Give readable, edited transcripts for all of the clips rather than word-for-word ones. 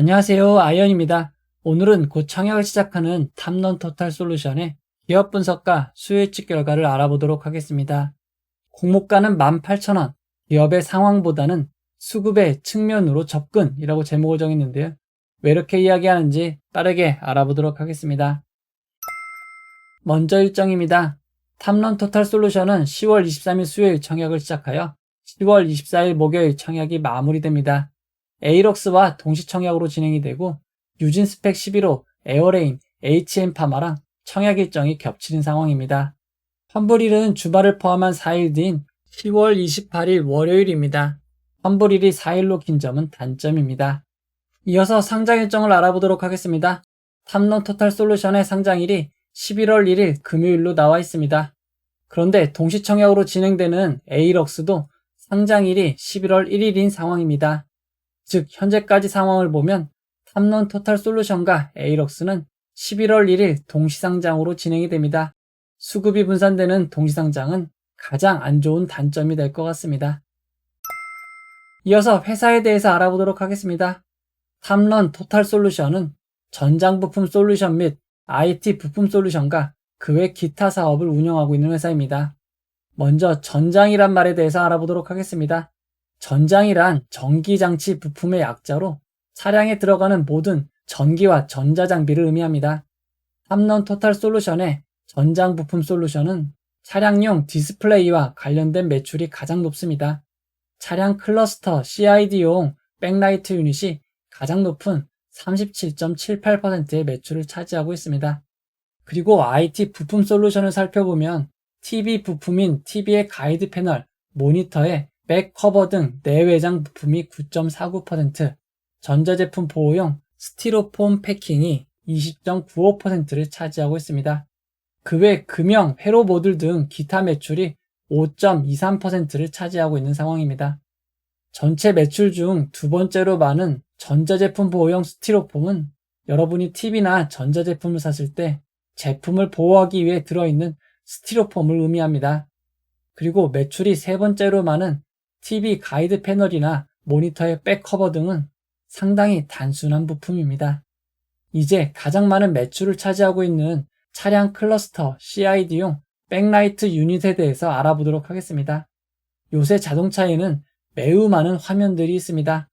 안녕하세요. 아이언입니다. 오늘은 곧 청약을 시작하는 탑런토탈솔루션의 기업 분석과 수요 예측 결과를 알아보도록 하겠습니다. 공모가는 18,000원, 기업의 상황보다는 수급의 측면으로 접근이라고 제목을 정했는데요. 왜 이렇게 이야기하는지 빠르게 알아보도록 하겠습니다. 먼저 일정입니다. 탑런토탈솔루션은 10월 23일 수요일 청약을 시작하여 10월 24일 목요일 청약이 마무리됩니다. 에이럭스와 동시 청약으로 진행이 되고 유진스펙 11호, 에어레인, HM파마랑 청약 일정이 겹치는 상황입니다. 환불일은 주말을 포함한 4일 뒤인 10월 28일 월요일입니다. 환불일이 4일로 긴 점은 단점입니다. 이어서 상장 일정을 알아보도록 하겠습니다. 탑런토탈솔루션의 상장일이 11월 1일 금요일로 나와 있습니다. 그런데 동시 청약으로 진행되는 에이럭스도 상장일이 11월 1일인 상황입니다. 즉 현재까지 상황을 보면 탑런토탈솔루션과 에이럭스는 11월 1일 동시상장으로 진행이 됩니다. 수급이 분산되는 동시상장은 가장 안 좋은 단점이 될 것 같습니다. 이어서 회사에 대해서 알아보도록 하겠습니다. 탑런토탈솔루션은 전장부품 솔루션 및 IT 부품 솔루션과 그 외 기타 사업을 운영하고 있는 회사입니다. 먼저 전장이란 말에 대해서 알아보도록 하겠습니다. 전장이란 전기장치 부품의 약자로 차량에 들어가는 모든 전기와 전자장비를 의미합니다. 탑런토탈솔루션의 전장 부품 솔루션은 차량용 디스플레이와 관련된 매출이 가장 높습니다. 차량 클러스터 CID용 백라이트 유닛이 가장 높은 37.78%의 매출을 차지하고 있습니다. 그리고 IT 부품 솔루션을 살펴보면 TV 부품인 TV의 가이드 패널, 모니터에 백 커버 등 내외장 부품이 9.49%, 전자제품 보호용 스티로폼 패킹이 20.95%를 차지하고 있습니다. 그 외 금형, 회로 모듈 등 기타 매출이 5.23%를 차지하고 있는 상황입니다. 전체 매출 중 두 번째로 많은 전자제품 보호용 스티로폼은 여러분이 TV나 전자제품을 샀을 때 제품을 보호하기 위해 들어있는 스티로폼을 의미합니다. 그리고 매출이 세 번째로 많은 TV 가이드 패널이나 모니터의 백커버 등은 상당히 단순한 부품입니다. 이제 가장 많은 매출을 차지하고 있는 차량 클러스터 CID용 백라이트 유닛에 대해서 알아보도록 하겠습니다. 요새 자동차에는 매우 많은 화면들이 있습니다.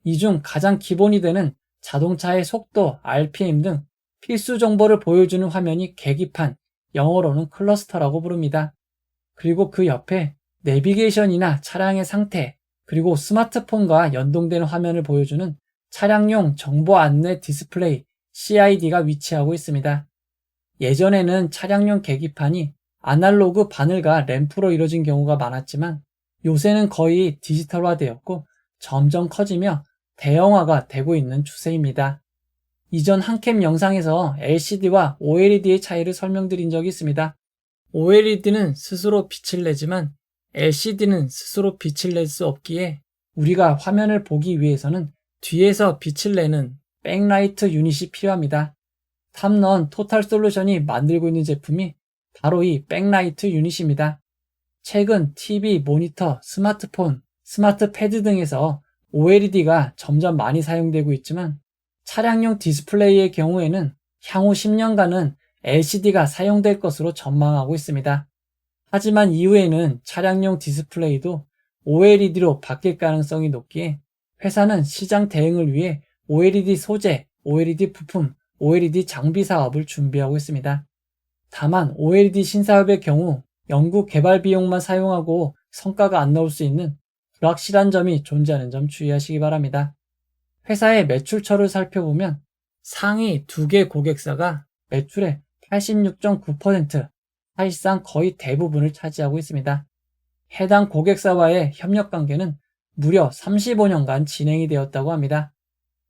이 중 가장 기본이 되는 자동차의 속도, RPM 등 필수 정보를 보여주는 화면이 계기판, 영어로는 클러스터라고 부릅니다. 그리고 그 옆에 내비게이션이나 차량의 상태, 그리고 스마트폰과 연동되는 화면을 보여주는 차량용 정보 안내 디스플레이 CID가 위치하고 있습니다. 예전에는 차량용 계기판이 아날로그 바늘과 램프로 이루어진 경우가 많았지만 요새는 거의 디지털화되었고 점점 커지며 대형화가 되고 있는 추세입니다. 이전 한캠 영상에서 LCD와 OLED의 차이를 설명드린 적이 있습니다. OLED는 스스로 빛을 내지만 LCD는 스스로 빛을 낼 수 없기에 우리가 화면을 보기 위해서는 뒤에서 빛을 내는 백라이트 유닛이 필요합니다. 탑런 토탈솔루션이 만들고 있는 제품이 바로 이 백라이트 유닛입니다. 최근 TV, 모니터, 스마트폰, 스마트 패드 등에서 OLED가 점점 많이 사용되고 있지만 차량용 디스플레이의 경우에는 향후 10년간은 LCD가 사용될 것으로 전망하고 있습니다. 하지만 이후에는 차량용 디스플레이도 OLED로 바뀔 가능성이 높기에 회사는 시장 대응을 위해 OLED 소재, OLED 부품, OLED 장비 사업을 준비하고 있습니다. 다만 OLED 신사업의 경우 연구 개발 비용만 사용하고 성과가 안 나올 수 있는 불확실한 점이 존재하는 점 주의하시기 바랍니다. 회사의 매출처를 살펴보면 상위 2개 고객사가 매출의 86.9%, 사실상 거의 대부분을 차지하고 있습니다. 해당 고객사와의 협력 관계는 무려 35년간 진행이 되었다고 합니다.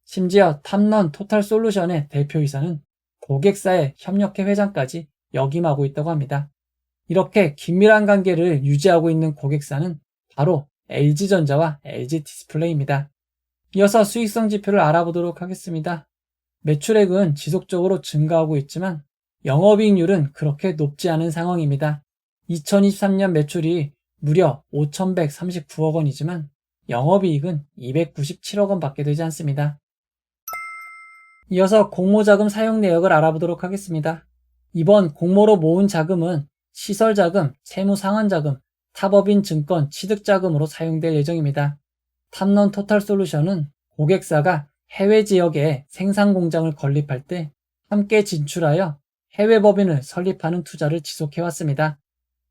심지어 탑런 토탈솔루션의 대표이사는 고객사의 협력회 회장까지 역임하고 있다고 합니다. 이렇게 긴밀한 관계를 유지하고 있는 고객사는 바로 LG전자와 LG디스플레이입니다. 이어서 수익성 지표를 알아보도록 하겠습니다. 매출액은 지속적으로 증가하고 있지만 영업이익률은 그렇게 높지 않은 상황입니다. 2023년 매출이 무려 5,139억 원이지만 영업이익은 297억 원밖에 되지 않습니다. 이어서 공모자금 사용 내역을 알아보도록 하겠습니다. 이번 공모로 모은 자금은 시설자금, 채무상환자금, 탑업인 증권 취득자금으로 사용될 예정입니다. 탑런 토탈솔루션은 고객사가 해외 지역에 생산 공장을 건립할 때 함께 진출하여 해외 법인을 설립하는 투자를 지속해왔습니다.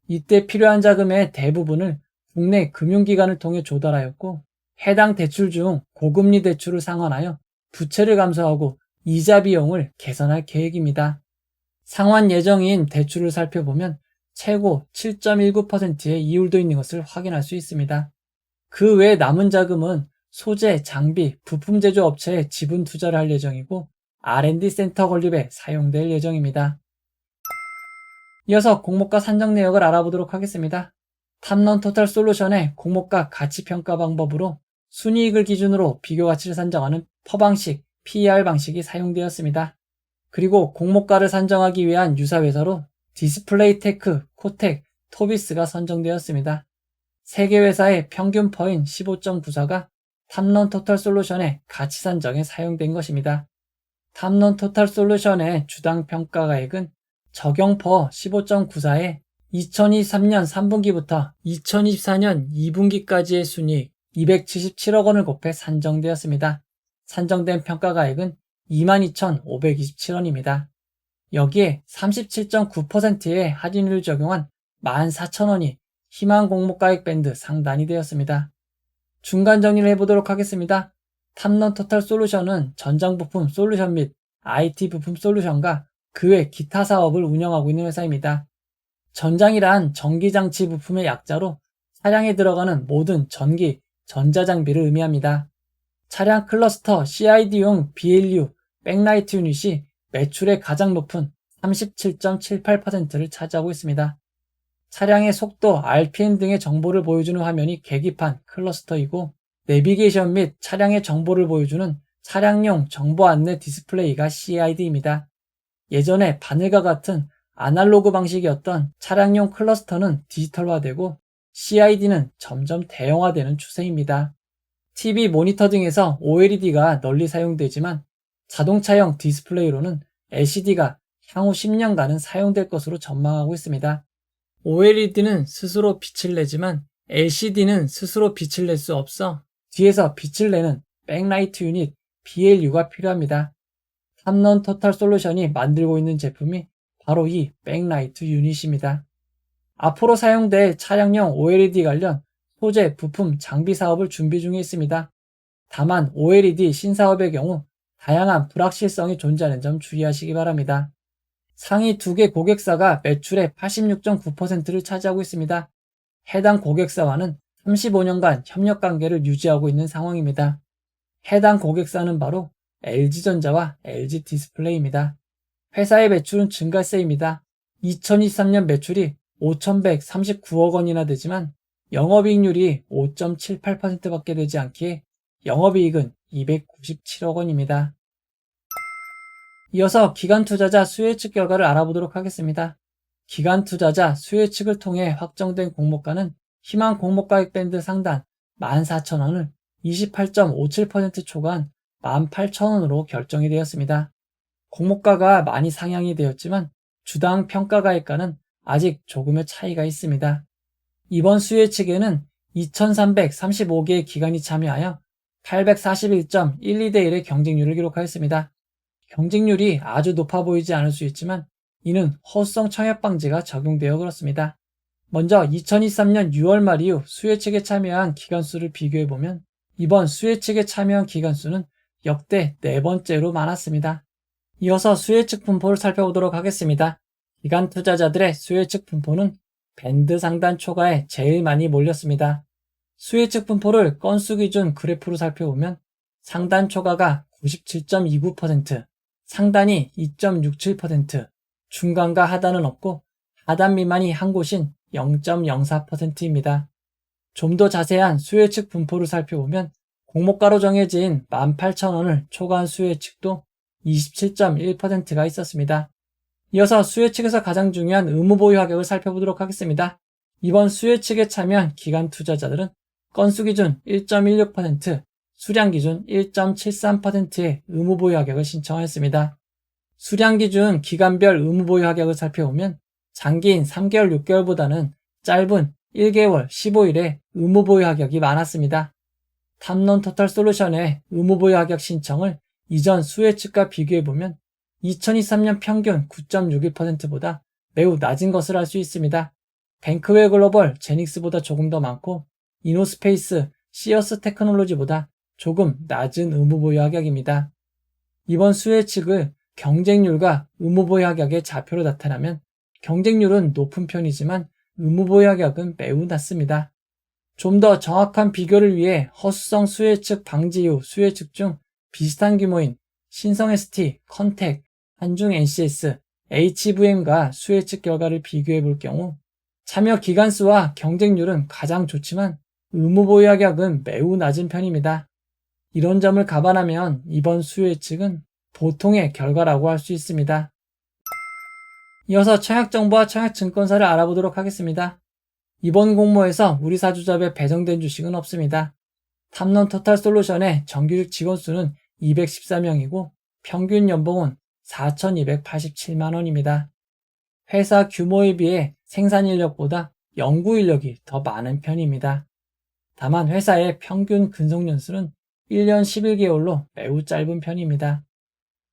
이때 필요한 자금의 대부분을 국내 금융기관을 통해 조달하였고, 해당 대출 중 고금리 대출을 상환하여 부채를 감소하고 이자 비용을 개선할 계획입니다. 상환 예정인 대출을 살펴보면 최고 7.19%의 이율도 있는 것을 확인할 수 있습니다. 그 외 남은 자금은 소재, 장비, 부품 제조 업체에 지분 투자를 할 예정이고 R&D 센터 건립에 사용될 예정입니다. 이어서 공모가 산정 내역을 알아보도록 하겠습니다. 탑런 토탈 솔루션의 공모가 가치 평가 방법으로 순이익을 기준으로 비교 가치를 산정하는 퍼 방식, PER 방식이 사용되었습니다. 그리고 공모가를 산정하기 위한 유사 회사로 디스플레이테크, 코텍, 토비스가 선정되었습니다. 세 개 회사의 평균 퍼인 15.94가 탑런 토탈 솔루션의 가치 산정에 사용된 것입니다. 탑런 토탈 솔루션의 주당 평가가액은 적용 퍼 15.94에 2023년 3분기부터 2024년 2분기까지의 순이익 277억 원을 곱해 산정되었습니다. 산정된 평가가액은 22,527원입니다. 여기에 37.9%의 할인율을 적용한 14,000원이 희망 공모가액 밴드 상단이 되었습니다. 중간 정리를 해보도록 하겠습니다. 탑런 토탈 솔루션은 전장부품 솔루션 및 IT 부품 솔루션과 그 외 기타 사업을 운영하고 있는 회사입니다. 전장이란 전기장치 부품의 약자로 차량에 들어가는 모든 전기, 전자장비를 의미합니다. 차량 클러스터 CID용 BLU, 백라이트 유닛이 매출의 가장 높은 37.78%를 차지하고 있습니다. 차량의 속도, RPM 등의 정보를 보여주는 화면이 계기판 클러스터이고, 내비게이션 및 차량의 정보를 보여주는 차량용 정보 안내 디스플레이가 CID입니다. 예전에 바늘과 같은 아날로그 방식이었던 차량용 클러스터는 디지털화되고 CID는 점점 대형화되는 추세입니다. TV 모니터 등에서 OLED가 널리 사용되지만 자동차용 디스플레이로는 LCD가 향후 10년간은 사용될 것으로 전망하고 있습니다. OLED는 스스로 빛을 내지만 LCD는 스스로 빛을 낼 수 없어 뒤에서 빛을 내는 백라이트 유닛 BLU가 필요합니다. 탑런 토탈 솔루션이 만들고 있는 제품이 바로 이 백라이트 유닛입니다. 앞으로 사용될 차량용 OLED 관련 소재, 부품, 장비 사업을 준비 중에 있습니다. 다만 OLED 신사업의 경우 다양한 불확실성이 존재하는 점 주의하시기 바랍니다. 상위 2개 고객사가 매출의 86.9%를 차지하고 있습니다. 해당 고객사와는 35년간 협력 관계를 유지하고 있는 상황입니다. 해당 고객사는 바로 LG전자와 LG디스플레이입니다. 회사의 매출은 증가세입니다. 2023년 매출이 5,139억 원이나 되지만 영업이익률이 5.78%밖에 되지 않기에 영업이익은 297억 원입니다. 이어서 기관투자자 수혜측 결과를 알아보도록 하겠습니다. 기관투자자 수혜측을 통해 확정된 공모가는 희망 공모가액 밴드 상단 14,000원을 28.57% 초과한 18,000원으로 결정이 되었습니다. 공모가가 많이 상향이 되었지만 주당 평가가액과는 아직 조금의 차이가 있습니다. 이번 수혜측에는 2,335개의 기관이 참여하여 841.12대 1의 경쟁률을 기록하였습니다. 경쟁률이 아주 높아 보이지 않을 수 있지만 이는 허수성 청약 방지가 적용되어 그렇습니다. 먼저 2023년 6월 말 이후 수혜측에 참여한 기관수를 비교해보면 이번 수혜측에 참여한 기관수는 역대 4번째로 많았습니다. 이어서 수혜측 분포를 살펴보도록 하겠습니다. 기관 투자자들의 수혜측 분포는 밴드 상단 초과에 제일 많이 몰렸습니다. 수혜측 분포를 건수 기준 그래프로 살펴보면 상단 초과가 97.29%, 상단이 2.67%, 중간과 하단은 없고 하단 미만이 한 곳인 0.04%입니다. 좀 더 자세한 수혜측 분포를 살펴보면 공모가로 정해진 18,000원을 초과한 수혜측도 27.1%가 있었습니다. 이어서 수혜측에서 가장 중요한 의무보유 가격을 살펴보도록 하겠습니다. 이번 수혜측에 참여한 기관 투자자들은 건수 기준 1.16%, 수량 기준 1.73%의 의무보유 합격을 신청하였습니다. 수량 기준 기간별 의무보유 합격을 살펴보면 장기인 3개월 6개월보다는 짧은 1개월 15일의 의무보유 합격이 많았습니다. 탐론토탈솔루션의 의무보유 합격 신청을 이전 수혜 측과 비교해보면 2023년 평균 9.61%보다 매우 낮은 것을 알 수 있습니다. 뱅크웨어 글로벌, 제닉스보다 조금 더 많고 이노스페이스, 시어스 테크놀로지보다 조금 낮은 의무보유 합격입니다. 이번 수혜 측을 경쟁률과 의무보유 합격의 좌표로 나타나면 경쟁률은 높은 편이지만 의무보유 합격은 매우 낮습니다. 좀 더 정확한 비교를 위해 허수성 수혜 측 방지 이후 수혜 측 중 비슷한 규모인 신성 ST, 컨택, 한중 NCS, HVM과 수혜 측 결과를 비교해 볼 경우 참여 기간수와 경쟁률은 가장 좋지만 의무보유 합격은 매우 낮은 편입니다. 이런 점을 감안하면 이번 수혜 측은 보통의 결과라고 할 수 있습니다. 이어서 청약정보와 청약증권사를 알아보도록 하겠습니다. 이번 공모에서 우리 사주잡에 배정된 주식은 없습니다. 탐론토탈솔루션의 정규직 직원수는 214명이고 평균 연봉은 4,287만원입니다. 회사 규모에 비해 생산인력보다 연구인력이 더 많은 편입니다. 다만 회사의 평균 근속연수는 1년 11개월로 매우 짧은 편입니다.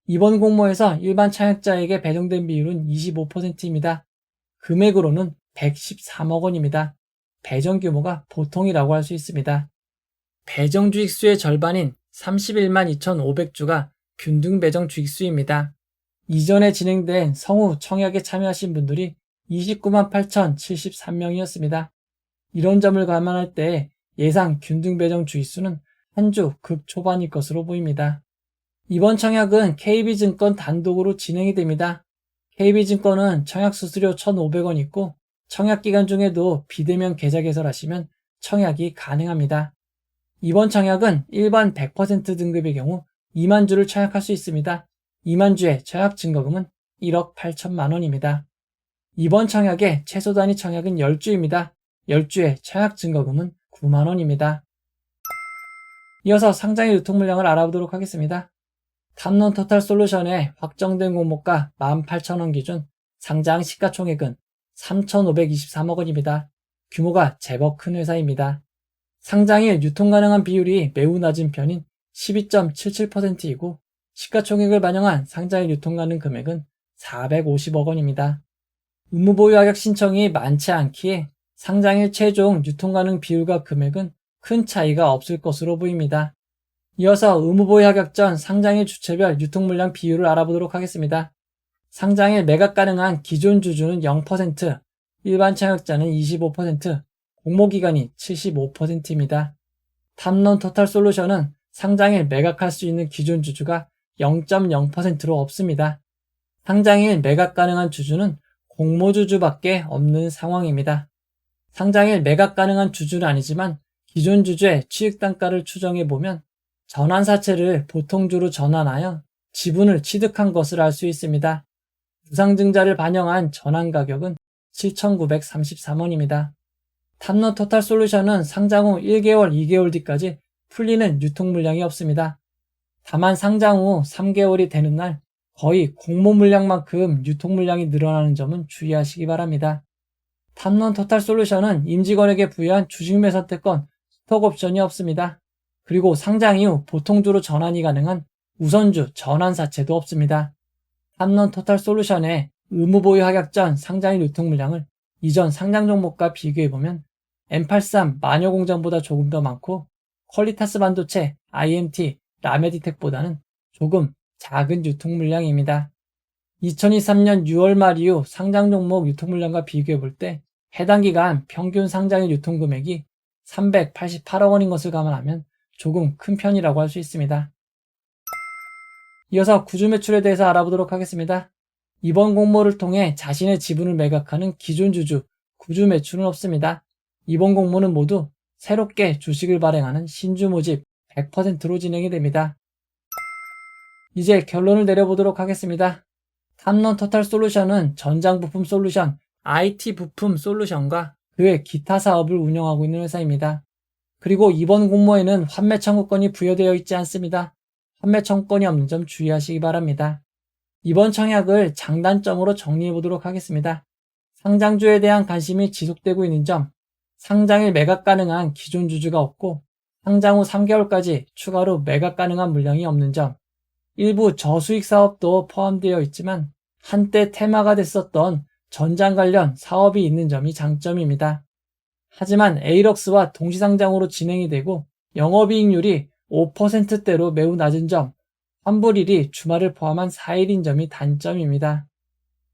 이번 공모에서 일반 청약자에게 배정된 비율은 25%입니다. 금액으로는 113억 원입니다. 배정 규모가 보통이라고 할 수 있습니다. 배정 주익수의 절반인 31만 2,500주가 균등 배정 주익수입니다. 이전에 진행된 성우 청약에 참여하신 분들이 29만 8,073명이었습니다. 이런 점을 감안할 때 예상 균등 배정 주익수는 한 주 극초반일 것으로 보입니다. 이번 청약은 KB증권 단독으로 진행이 됩니다. KB증권은 청약 수수료 1,500원 있고 청약 기간 중에도 비대면 계좌 개설하시면 청약이 가능합니다. 이번 청약은 일반 100% 등급의 경우 2만 주를 청약할 수 있습니다. 2만 주의 청약 증거금은 1억 8천만 원입니다. 이번 청약의 최소 단위 청약은 10주입니다. 10주의 청약 증거금은 9만 원입니다. 이어서 상장의 유통 물량을 알아보도록 하겠습니다. 탐론토탈솔루션의 확정된 공모가 18,000원 기준 상장 시가총액은 3,523억 원입니다. 규모가 제법 큰 회사입니다. 상장일 유통 가능한 비율이 매우 낮은 편인 12.77%이고 시가총액을 반영한 상장일 유통 가능 금액은 450억 원입니다. 의무보유 합격 신청이 많지 않기에 상장일 최종 유통 가능 비율과 금액은 큰 차이가 없을 것으로 보입니다. 이어서 의무보유 합격 전 상장일 주체별 유통 물량 비율을 알아보도록 하겠습니다. 상장일 매각 가능한 기존 주주는 0%, 일반 청약자는 25%, 공모기간이 75%입니다. 탐론토탈솔루션은 상장일 매각할 수 있는 기존 주주가 0.0%로 없습니다. 상장일 매각 가능한 주주는 공모주주밖에 없는 상황입니다. 상장일 매각 가능한 주주는 아니지만 기존 주주의 취득단가를 추정해보면 전환사채를 보통주로 전환하여 지분을 취득한 것을 알 수 있습니다. 무상증자를 반영한 전환가격은 7,933원입니다. 탐론토탈솔루션은 상장 후 1개월, 2개월 뒤까지 풀리는 유통 물량이 없습니다. 다만 상장 후 3개월이 되는 날 거의 공모 물량만큼 유통 물량이 늘어나는 점은 주의하시기 바랍니다. 탐론토탈솔루션은 임직원에게 부여한 주식매 선택권, 스톡옵션이 없습니다. 그리고 상장 이후 보통주로 전환이 가능한 우선주 전환사채도 없습니다. 탐론토탈솔루션의 의무보유 합격 전 상장일 유통 물량을 이전 상장 종목과 비교해보면 M83 마녀공장보다 조금 더 많고 퀄리타스 반도체, IMT, 라메디텍보다는 조금 작은 유통 물량입니다. 2023년 6월 말 이후 상장 종목 유통 물량과 비교해볼 때 해당 기간 평균 상장일 유통 금액이 388억 원인 것을 감안하면 조금 큰 편이라고 할 수 있습니다. 이어서 구주 매출에 대해서 알아보도록 하겠습니다. 이번 공모를 통해 자신의 지분을 매각하는 기존 주주, 구주 매출은 없습니다. 이번 공모는 모두 새롭게 주식을 발행하는 신주 모집 100%로 진행이 됩니다. 이제 결론을 내려보도록 하겠습니다. 탐론토탈솔루션은 전장부품 솔루션, IT 부품 솔루션과 그의 기타 사업을 운영하고 있는 회사입니다. 그리고 이번 공모에는 환매 청구권이 부여되어 있지 않습니다. 환매 청구권이 없는 점 주의하시기 바랍니다. 이번 청약을 장단점으로 정리해 보도록 하겠습니다. 상장주에 대한 관심이 지속되고 있는 점, 상장일 매각 가능한 기존 주주가 없고 상장 후 3개월까지 추가로 매각 가능한 물량이 없는 점, 일부 저수익 사업도 포함되어 있지만 한때 테마가 됐었던 전장 관련 사업이 있는 점이 장점입니다. 하지만 에이럭스와 동시상장으로 진행이 되고 영업이익률이 5%대로 매우 낮은 점, 환불일이 주말을 포함한 4일인 점이 단점입니다.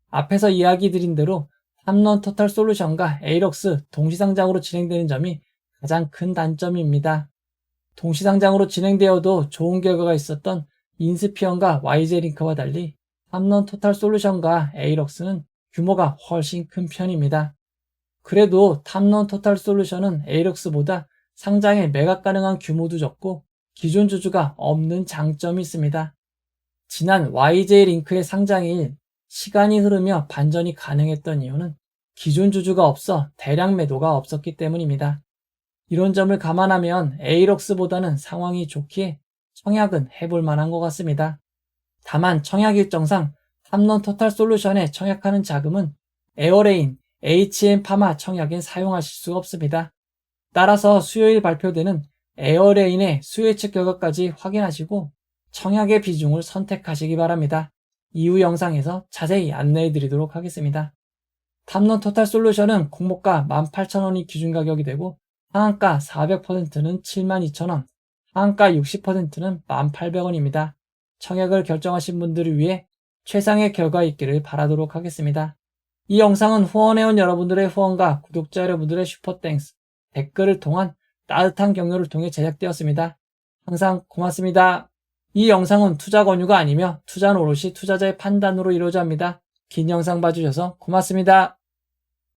앞에서 이야기 드린 대로 탐론 토탈 솔루션과 에이럭스 동시상장으로 진행되는 점이 가장 큰 단점입니다. 동시상장으로 진행되어도 좋은 결과가 있었던 인스피언과 YJ링크와 달리 탐론 토탈 솔루션과 에이럭스는 규모가 훨씬 큰 편입니다. 그래도 탐론 토탈 솔루션은 에이럭스보다 상장에 매각 가능한 규모도 적고 기존 주주가 없는 장점이 있습니다. 지난 YJ링크의 상장일 시간이 흐르며 반전이 가능했던 이유는 기존 주주가 없어 대량 매도가 없었기 때문입니다. 이런 점을 감안하면 에이럭스보다는 상황이 좋기에 청약은 해볼 만한 것 같습니다. 다만 청약 일정상 탐론 토탈 솔루션에 청약하는 자금은 에어레인, HM파마 청약엔 사용하실 수가 없습니다. 따라서 수요일 발표되는 에어레인의 수요 예측 결과까지 확인하시고 청약의 비중을 선택하시기 바랍니다. 이후 영상에서 자세히 안내해 드리도록 하겠습니다. 탐론 토탈 솔루션은 공모가 18,000원이 기준 가격이 되고 상한가 400%는 72,000원, 하한가 60%는 1,800원입니다. 청약을 결정하신 분들을 위해 최상의 결과 있기를 바라도록 하겠습니다. 이 영상은 후원해온 여러분들의 후원과 구독자 여러분들의 슈퍼땡스, 댓글을 통한 따뜻한 격려를 통해 제작되었습니다. 항상 고맙습니다. 이 영상은 투자 권유가 아니며 투자는 오롯이 투자자의 판단으로 이루어져 합니다. 긴 영상 봐주셔서 고맙습니다.